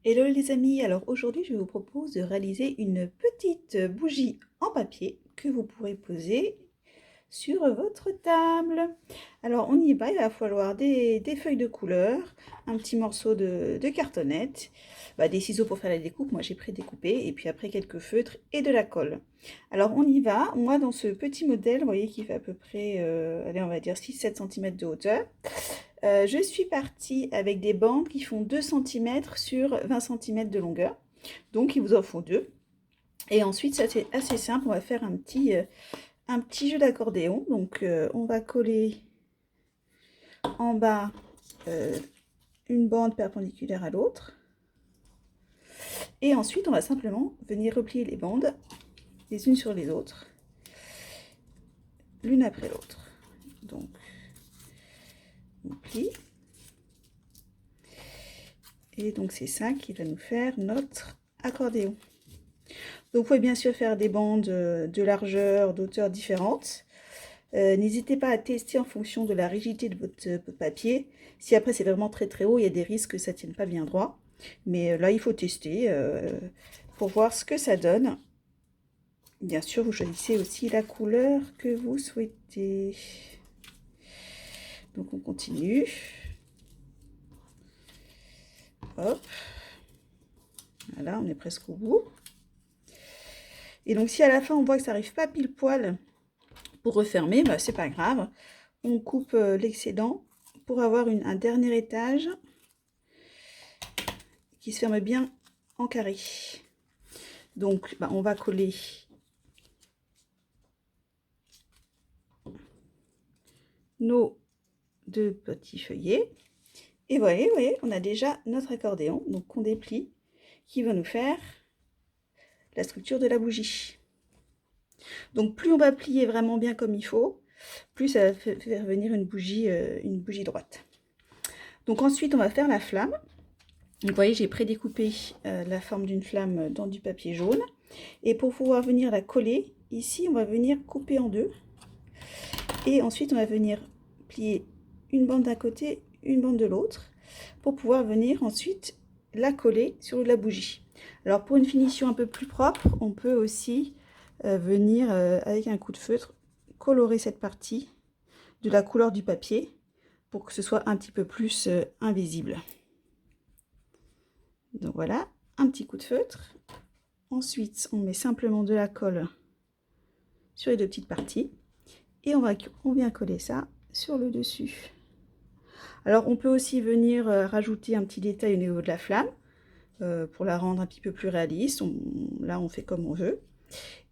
Hello les amis, alors aujourd'hui je vous propose de réaliser une petite bougie en papier que vous pourrez poser sur votre table. Alors on y va, il va falloir des feuilles de couleur, un petit morceau de cartonnette, des ciseaux pour faire la découpe, moi j'ai prédécoupé, et puis après quelques feutres et de la colle. Alors on y va, moi dans ce petit modèle, vous voyez qu'il fait à peu près, allez on va dire 6-7 cm de hauteur. Je suis partie avec des bandes qui font 2 cm sur 20 cm de longueur. Donc il vous en faut deux. Et ensuite, ça c'est assez simple, on va faire un petit jeu d'accordéon. Donc on va coller en bas une bande perpendiculaire à l'autre. Et ensuite, on va simplement venir replier les bandes les unes sur les autres, l'une après l'autre. Donc on plie. Et donc c'est ça qui va nous faire notre accordéon. Donc vous pouvez bien sûr faire des bandes de largeur, d'auteur différentes. N'hésitez pas à tester en fonction de la rigidité de votre papier. Si après c'est vraiment très très haut, il y a des risques que ça ne tienne pas bien droit. Mais là il faut tester pour voir ce que ça donne. Bien sûr vous choisissez aussi la couleur que vous souhaitez. Donc on continue. Hop. Voilà, on est presque au bout. Et donc si à la fin on voit que ça n'arrive pas pile poil pour refermer, c'est pas grave. On coupe l'excédent pour avoir un dernier étage qui se ferme bien en carré. Donc on va coller nos deux petits feuillets. Et vous voyez, on a déjà notre accordéon, donc on déplie, qui va nous faire la structure de la bougie. Donc plus on va plier vraiment bien comme il faut, plus ça va faire venir une bougie droite. Donc ensuite on va faire la flamme. Donc vous voyez, j'ai prédécoupé la forme d'une flamme dans du papier jaune. Et pour pouvoir venir la coller, ici on va venir couper en deux. Et ensuite on va venir plier une bande d'un côté, une bande de l'autre, pour pouvoir venir ensuite la coller sur la bougie. Alors pour une finition un peu plus propre, on peut aussi venir avec un coup de feutre colorer cette partie de la couleur du papier pour que ce soit un petit peu plus invisible. Donc voilà, un petit coup de feutre. Ensuite, on met simplement de la colle sur les deux petites parties et on vient coller ça sur le dessus. Alors on peut aussi venir rajouter un petit détail au niveau de la flamme pour la rendre un petit peu plus réaliste. Là on fait comme on veut.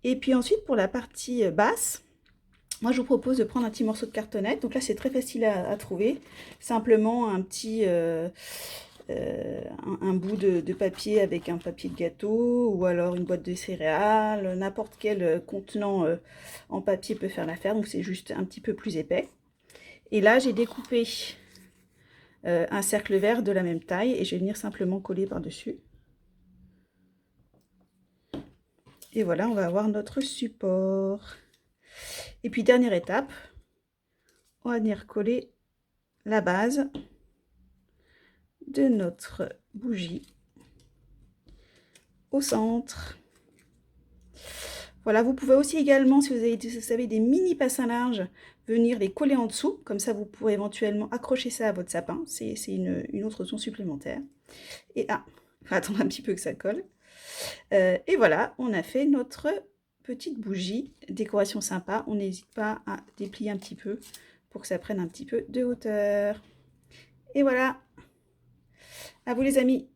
Et puis ensuite pour la partie basse, moi je vous propose de prendre un petit morceau de cartonnette. Donc là c'est très facile à trouver. Simplement un petit un bout de papier avec un papier de gâteau ou alors une boîte de céréales, n'importe quel contenant en papier peut faire l'affaire, donc c'est juste un petit peu plus épais. Et là j'ai découpé un cercle vert de la même taille et je vais venir simplement coller par dessus. Et voilà, on va avoir notre support. Et puis dernière étape, on va venir coller la base de notre bougie au centre. Voilà, vous pouvez aussi également, si vous avez des mini passins larges, venir les coller en dessous. Comme ça, vous pourrez éventuellement accrocher ça à votre sapin. C'est une autre option supplémentaire. Et on va attendre un petit peu que ça colle. Et voilà, on a fait notre petite bougie. Décoration sympa. On n'hésite pas à déplier un petit peu pour que ça prenne un petit peu de hauteur. Et voilà. À vous les amis.